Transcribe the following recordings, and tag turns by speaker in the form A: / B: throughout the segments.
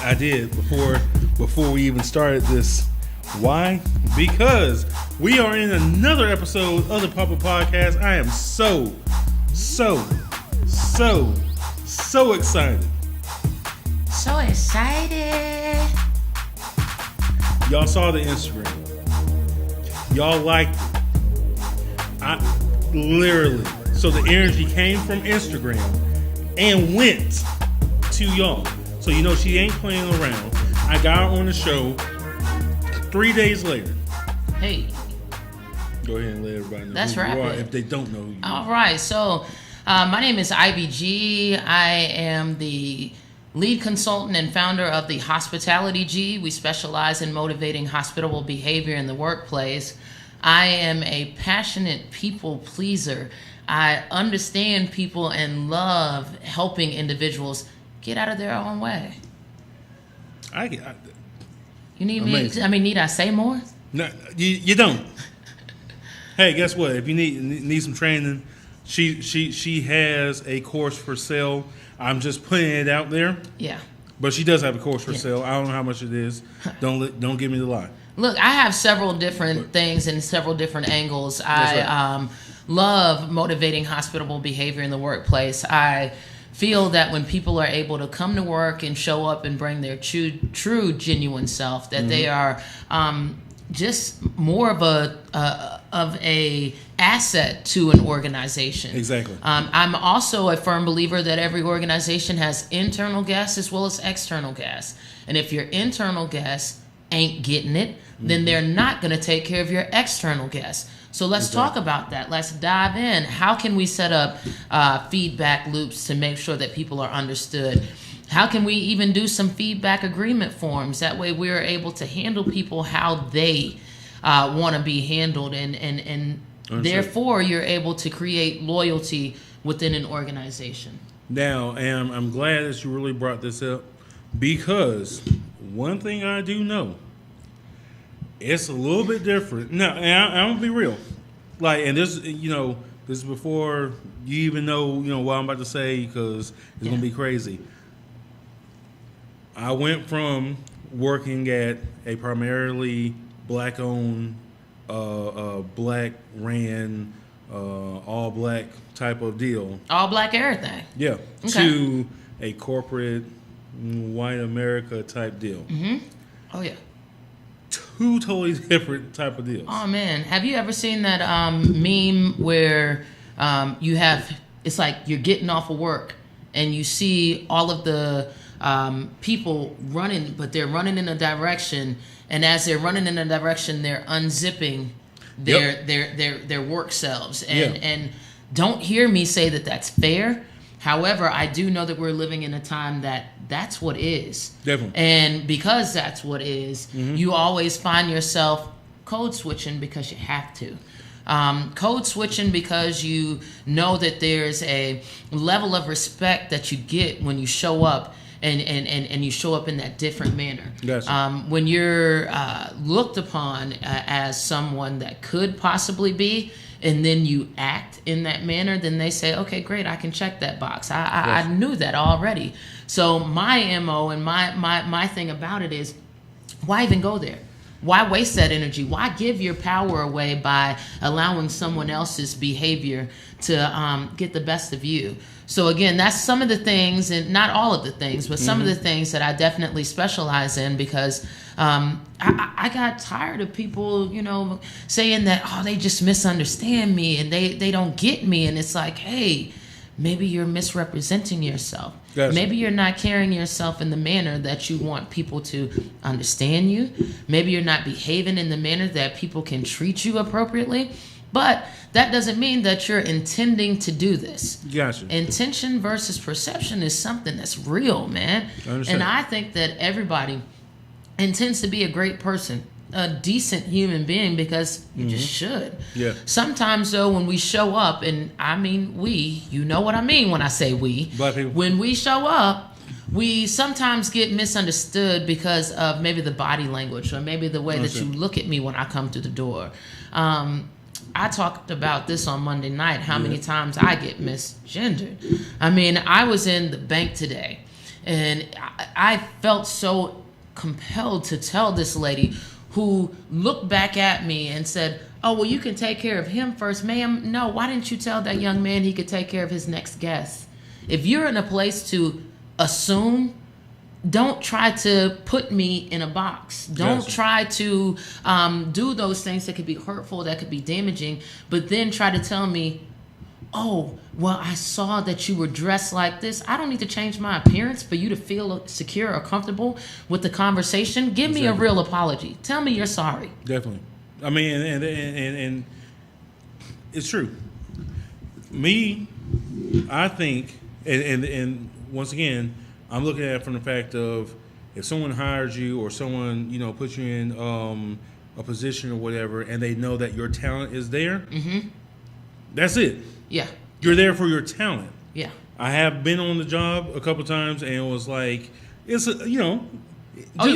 A: I did before we even started this. Why? Because we are in another episode of the Papa Podcast. I am so excited.
B: So excited.
A: Y'all saw the Instagram. Y'all liked it. I literally. So the energy came from Instagram and went to y'all. So you know she ain't playing around. I got her on the show 3 days later.
B: Hey.
A: Go ahead and let everybody know
B: That's
A: who you are
B: right.
A: if they don't know who you
B: All
A: are.
B: right. So my name is IBG. I am the lead consultant and founder of the Hospitality G. We specialize in motivating hospitable behavior in the workplace. I am a passionate people pleaser. I understand people and love helping individuals get out of their own way. You need
A: amazing.
B: me? I mean, need I say more?
A: No, you don't. Hey, guess what? If you need some training, she has a course for sale. I'm just putting it out there.
B: Yeah.
A: But she does have a course for sale. I don't know how much it is. Don't give me the lie.
B: Look, I have several different things and several different angles. I love motivating hospitable behavior in the workplace. I feel that when people are able to come to work and show up and bring their true genuine self, that they are just more of a asset to an organization.
A: Exactly.
B: I'm also a firm believer that every organization has internal guests as well as external guests. And if your internal guests ain't getting it, then they're not going to take care of your external guests. So let's talk about that. Let's dive in. How can we set up feedback loops to make sure that people are understood? How can we even do some feedback agreement forms? That way we're able to handle people how they want to be handled. And therefore, you're able to create loyalty within an organization.
A: Now, and I'm glad that you really brought this up, because one thing I do know, it's a little bit different. No, and I'm gonna be real. Like, and this, this is before you even know, what I'm about to say, because it's gonna be crazy. I went from working at a primarily black-owned, black-ran, all-black type of deal.
B: All black everything.
A: Yeah.
B: Okay.
A: To a corporate, white America type deal.
B: Mm-hmm. Oh, yeah.
A: Two totally different type of deals.
B: Oh, man. Have you ever seen that meme where you have, it's like you're getting off of work and you see all of the people running, but they're running in a direction, and as they're running in a direction, they're unzipping their work selves. And don't hear me say that that's fair. However, I do know that we're living in a time that's what is.
A: Definitely.
B: And because that's what is, you always find yourself code switching because you have to. Code switching because you know that there's a level of respect that you get when you show up and you show up in that different manner.
A: Gotcha.
B: When you're looked upon as someone that could possibly be, and then you act in that manner, then they say, okay, great, I can check that box. I knew that already. So my MO and my thing about it is, why even go there? Why waste that energy? Why give your power away by allowing someone else's behavior to get the best of you? So again, that's some of the things, and not all of the things, but some of the things that I definitely specialize in, because I got tired of people, saying that, they just misunderstand me and they don't get me. And it's like, hey, maybe you're misrepresenting yourself.
A: Gotcha.
B: Maybe you're not carrying yourself in the manner that you want people to understand you. Maybe you're not behaving in the manner that people can treat you appropriately. But that doesn't mean that you're intending to do this.
A: Gotcha.
B: Intention versus perception is something that's real, man.
A: I understand.
B: And I think that everybody intends to be a great person, a decent human being, because you just should.
A: Yeah.
B: Sometimes, though, when we show up, and I mean we, you know what I mean when I say we.
A: Black people.
B: When we show up, we sometimes get misunderstood because of maybe the body language, or maybe the way that you look at me when I come through the door. I talked about this on Monday night, how many times I get misgendered. I mean, I was in the bank today, And I felt so compelled to tell this lady who looked back at me and said, oh, well, you can take care of him first. Ma'am, no, why didn't you tell that young man he could take care of his next guest? If you're in a place to assume, don't try to put me in a box. Don't try to do those things that could be hurtful, that could be damaging, but then try to tell me, oh, well, I saw that you were dressed like this. I don't need to change my appearance for you to feel secure or comfortable with the conversation. Give me a real apology. Tell me you're sorry.
A: Definitely. I mean, and it's true. Me, I think, and once again, I'm looking at it from the fact of if someone hires you or someone, puts you in a position or whatever, and they know that your talent is there, that's it.
B: Yeah.
A: You're there for your talent.
B: Yeah.
A: I have been on the job a couple times and it was like, it's,
B: oh, you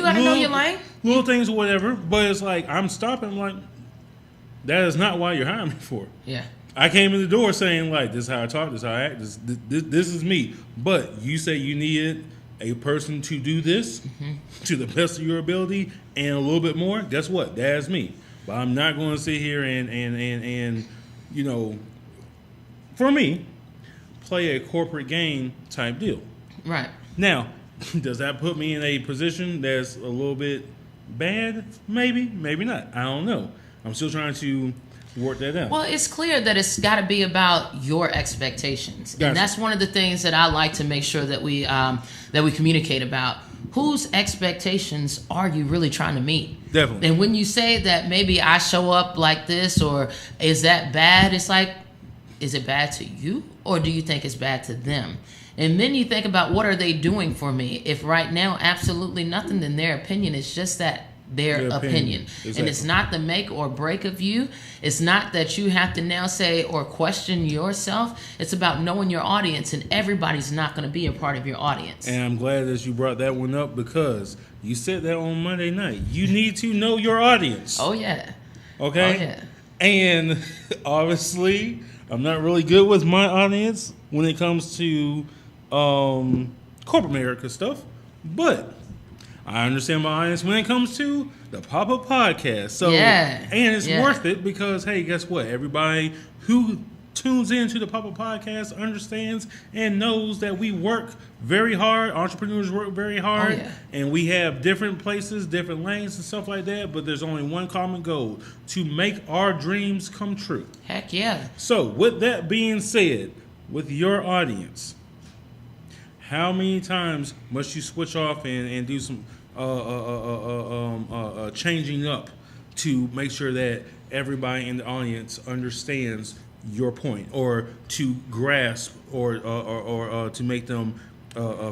B: got to know your lane?
A: Little things or whatever, but it's like, I'm stopping, I'm like, that is not why you're hiring me for.
B: Yeah.
A: I came in the door saying, like, this is how I talk, this is how I act, this is me. But you say you needed a person to do this to the best of your ability and a little bit more. Guess what? That's me. But I'm not going to sit here and for me, play a corporate game type deal.
B: Right.
A: Now, does that put me in a position that's a little bit bad? Maybe, maybe not. I don't know. I'm still trying to work that out.
B: Well, it's clear that it's got to be about your expectations,
A: Gotcha.
B: And that's one of the things that I like to make sure that we communicate about. Whose expectations are you really trying to meet?
A: Definitely.
B: And when you say that maybe I show up like this, or is that bad? It's like, is it bad to you, or do you think it's bad to them? And then you think about, what are they doing for me? If right now absolutely nothing, then their opinion is just that. Their opinion. Exactly. And it's not the make or break of you. It's not that you have to now say or question yourself. It's about knowing your audience, and everybody's not going to be a part of your audience.
A: And I'm glad that you brought that one up, because you said that on Monday night. You need to know your audience.
B: Oh, yeah.
A: Okay?
B: Oh, yeah.
A: And obviously, I'm not really good with my audience when it comes to corporate America stuff, but I understand my audience when it comes to the Pop-Up Podcast. So, and it's worth it because, hey, guess what? Everybody who tunes into the Pop-Up Podcast understands and knows that we work very hard. Entrepreneurs work very hard. And we have different places, different lanes and stuff like that. But there's only one common goal: to make our dreams come true.
B: Heck yeah.
A: So, with that being said, with your audience, how many times must you switch off and do some changing up to make sure that everybody in the audience understands your point, or to grasp, or to make them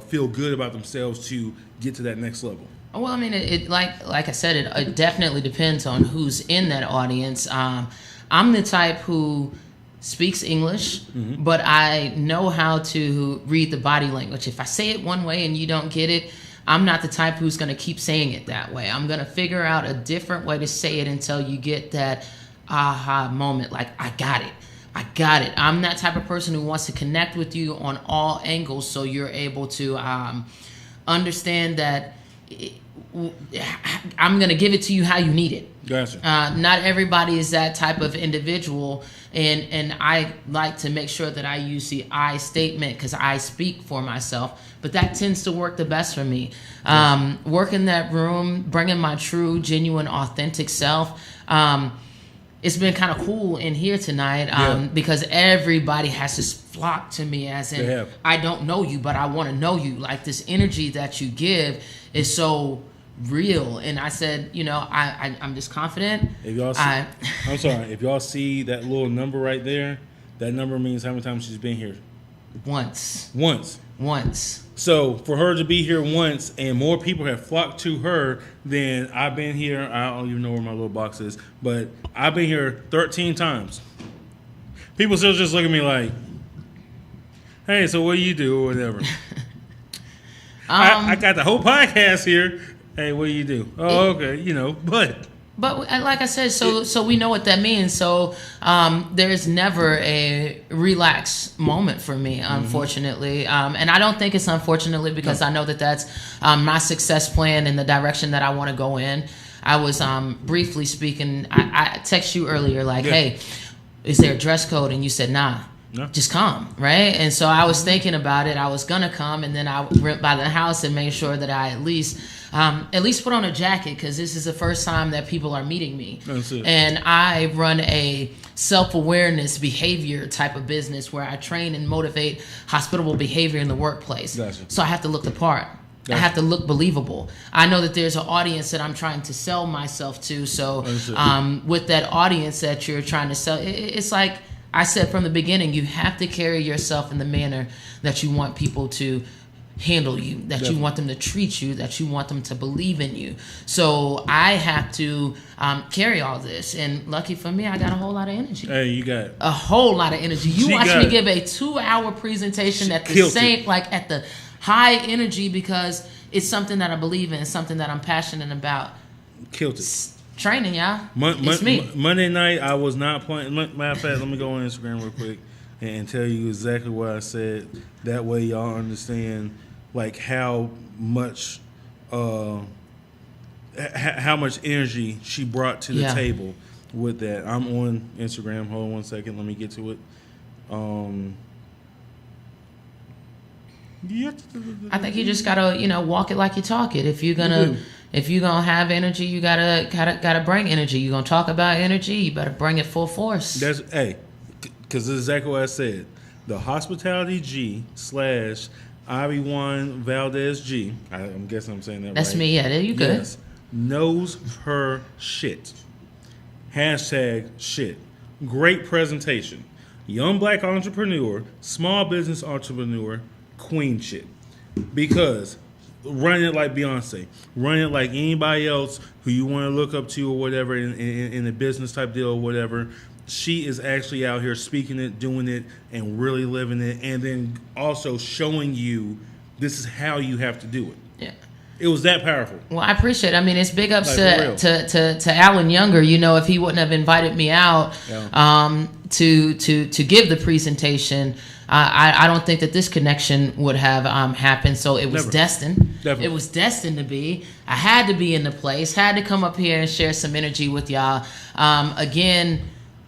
A: feel good about themselves to get to that next level?
B: Well, I mean, it like I said, it definitely depends on who's in that audience. I'm the type who speaks English, but I know how to read the body language. If I say it one way and you don't get it, I'm not the type who's going to keep saying it that way. I'm going to figure out a different way to say it until you get that aha moment, like, I got it. I got it. I'm that type of person who wants to connect with you on all angles, so you're able to understand that I'm going to give it to you how you need it.
A: Gotcha.
B: Not everybody is that type of individual, and I like to make sure that I use the I statement because I speak for myself, but that tends to work the best for me. Work in that room, bringing my true, genuine, authentic self. It's been kind of cool in here tonight because everybody has just flocked to me, as in, I don't know you, but I want to know you. Like, this energy that you give is so real. And I said, I'm just confident.
A: If y'all see, I'm sorry, if y'all see that little number right there, that number means how many times she's been here.
B: Once.
A: So for her to be here once and more people have flocked to her than I've been here, I don't even know where my little box is, but I've been here 13 times. People still just look at me like, hey, so what do you do or whatever. I got the whole podcast here. Hey, what do you do? Oh, okay, but
B: But like I said, so we know what that means. So there's never a relaxed moment for me, unfortunately. And I don't think it's unfortunately because I know that that's my success plan and the direction that I want to go in. I was briefly speaking. I texted you earlier, like, hey, is there a dress code? And you said, nah. No. Just come, right? And so I was thinking about it. I was gonna come, and then I went by the house and made sure that I at least put on a jacket because this is the first time that people are meeting me. That's it. And I run a self-awareness behavior type of business where I train and motivate hospitable behavior in the workplace. Gotcha. So I have to look the part. Gotcha. I have to look believable. I know that there's an audience that I'm trying to sell myself to. So with that audience that you're trying to sell, it's like I said from the beginning, you have to carry yourself in the manner that you want people to handle you, that you want them to treat you, that you want them to believe in you. So I have to carry all this. And lucky for me, I got a whole lot of energy.
A: Hey, you got
B: a whole lot of energy. You watched me give a 2-hour presentation at the same, like at the high energy because it's something that I believe in, something that I'm passionate about.
A: Killed it.
B: Training, y'all. It's me.
A: Monday night, I was not playing. Matter of fact, let me go on Instagram real quick and tell you exactly what I said. That way, y'all understand like how much energy she brought to the table with that. I'm on Instagram. Hold on 1 second. Let me get to it.
B: I think you just gotta, walk it like you talk it. If you're gonna have energy, you gotta bring energy. You're gonna talk about energy, you better bring it full force.
A: That's because that's exactly what I said. The Hospitality G / Ivy1 Valdez G. I'm guessing I'm saying that
B: That's
A: right.
B: me. Yeah, you good.
A: Yes, knows her shit. # shit. Great presentation. Young black entrepreneur, small business entrepreneur. Queen shit. Because run it like Beyonce, run it like anybody else who you want to look up to or whatever in a business type deal or whatever. She is actually out here speaking it, doing it, and really living it, and then also showing you this is how you have to do it. Yeah. It was that powerful.
B: Well, I appreciate it. I mean, it's big ups to Alan Younger. If he wouldn't have invited me out to give the presentation, I don't think that this connection would have happened. So it was destined. Definitely. It was destined to be. I had to be in the place, had to come up here and share some energy with y'all. Again,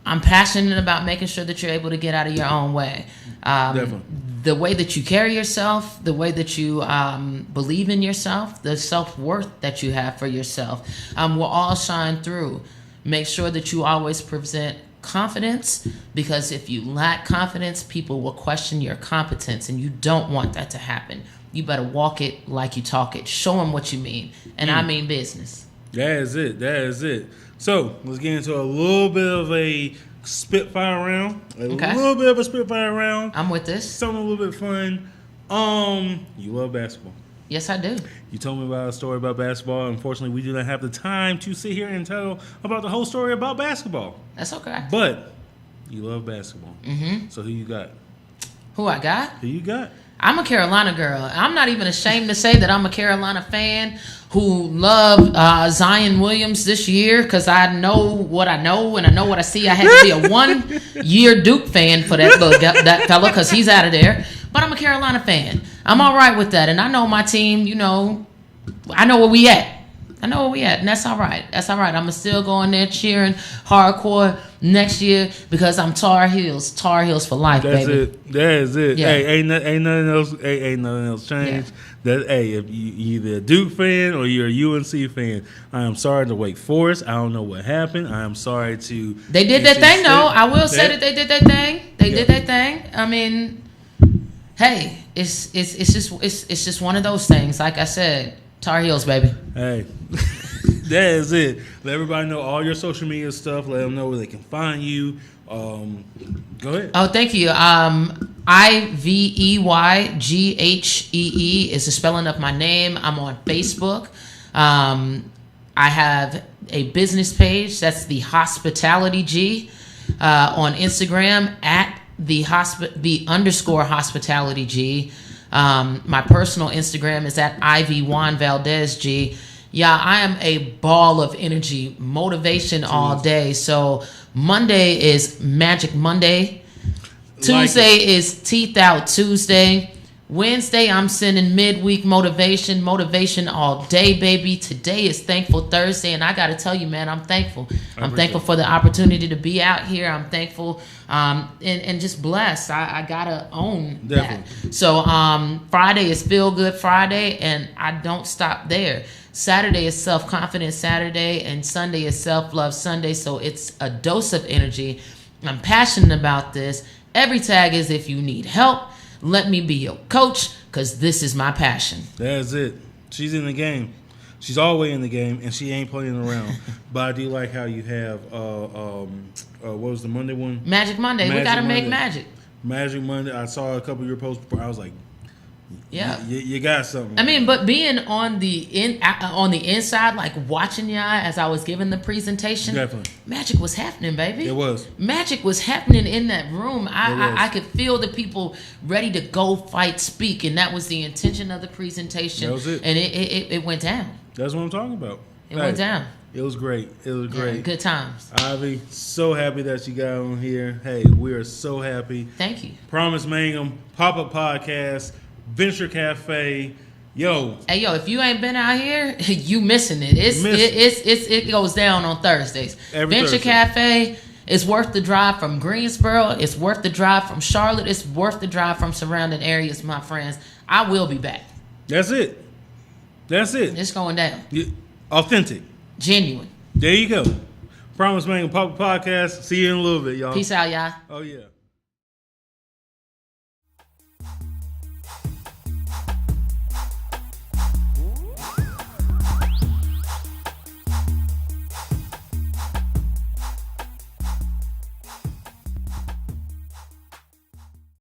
B: I'm passionate about making sure that you're able to get out of your own way. Definitely. The way that you carry yourself, the way that you believe in yourself, the self-worth that you have for yourself will all shine through. Make sure that you always present confidence, because if you lack confidence, people will question your competence, and you don't want that to happen. You better walk it like you talk it. Show them what you mean, and I mean business.
A: That is it. So let's get into a little bit of a spitfire round. Little bit of a spitfire round.
B: I'm with this.
A: Something a little bit fun. You love basketball.
B: Yes, I do.
A: You told me about a story about basketball. Unfortunately, we do not have the time to sit here and tell about the whole story about basketball.
B: That's okay.
A: But you love basketball. Mm-hmm. So who you got?
B: Who I got?
A: Who you got?
B: I'm a Carolina girl. I'm not even ashamed to say that I'm a Carolina fan who loved Zion Williams this year because I know what I know and I know what I see. I had to be a 1-year Duke fan for that fella because he's out of there. But I'm a Carolina fan. I'm all right with that. And I know my team, I know where we at. And that's all right. I'm still going there cheering hardcore next year because I'm Tar Heels for life, baby.
A: That is it. Yeah. Hey, ain't nothing else changed. Yeah. If you either a Duke fan or you're a UNC fan, I am sorry to Wake Forest. I don't know what happened. I am sorry to.
B: They did their thing, though. I will say that they did their thing. They did their thing. I mean, hey, it's just one of those things. Like I said. Tar Heels, baby.
A: Hey, that is it. Let everybody know all your social media stuff. Let them know where they can find you. Go ahead.
B: Oh, thank you. IVEYGHEE is the spelling of my name. I'm on Facebook. I have a business page. That's the Hospitality G. On Instagram at the _Hospitality G. My personal Instagram is at Ivy1 Valdez G, Yeah, I am a ball of energy, motivation all day. So Monday is Magic Monday. Tuesday is Teeth Out Tuesday. Wednesday, I'm sending midweek motivation all day, baby. Today is Thankful Thursday, and I got to tell you, man, I'm thankful. I'm thankful for the opportunity to be out here. I'm thankful and just blessed. I got to own that. So Friday is Feel Good Friday, and I don't stop there. Saturday is Self-Confidence Saturday, and Sunday is Self-Love Sunday, so it's a dose of energy. I'm passionate about this. Every tag is if you need help. Let me be your coach, because this is my passion.
A: That's it. She's in the game. She's always in the game, and she ain't playing around. But I do like how you have, what was the Monday one?
B: Magic Monday. We got to make magic.
A: Magic Monday. I saw a couple of your posts before. I was like,
B: yeah,
A: you got something.
B: I mean, but being on the inside, like watching y'all as I was giving the presentation,
A: definitely,
B: magic was happening, baby.
A: It was.
B: Magic was happening in that room. I could feel the people ready to go fight, speak, and that was the intention of the presentation.
A: That was it,
B: and it went down.
A: That's what I'm talking about.
B: It went down.
A: It was great. It was great.
B: Yeah, good times.
A: Ivy, so happy that you got on here. Hey, we are so happy.
B: Thank you.
A: Promise Mangum, Pop-Up Podcast, Venture Cafe. Yo.
B: Hey, yo, if you ain't been out here, you missing it. It goes down on Thursdays. Venture Cafe is worth the drive from Greensboro. It's worth the drive from Charlotte. It's worth the drive from surrounding areas, my friends. I will be back.
A: That's it.
B: It's going down.
A: Authentic.
B: Genuine.
A: There you go. Promise Mangum, Pop-Up Podcast. See you in a little bit, y'all.
B: Peace out, y'all.
A: Oh, yeah.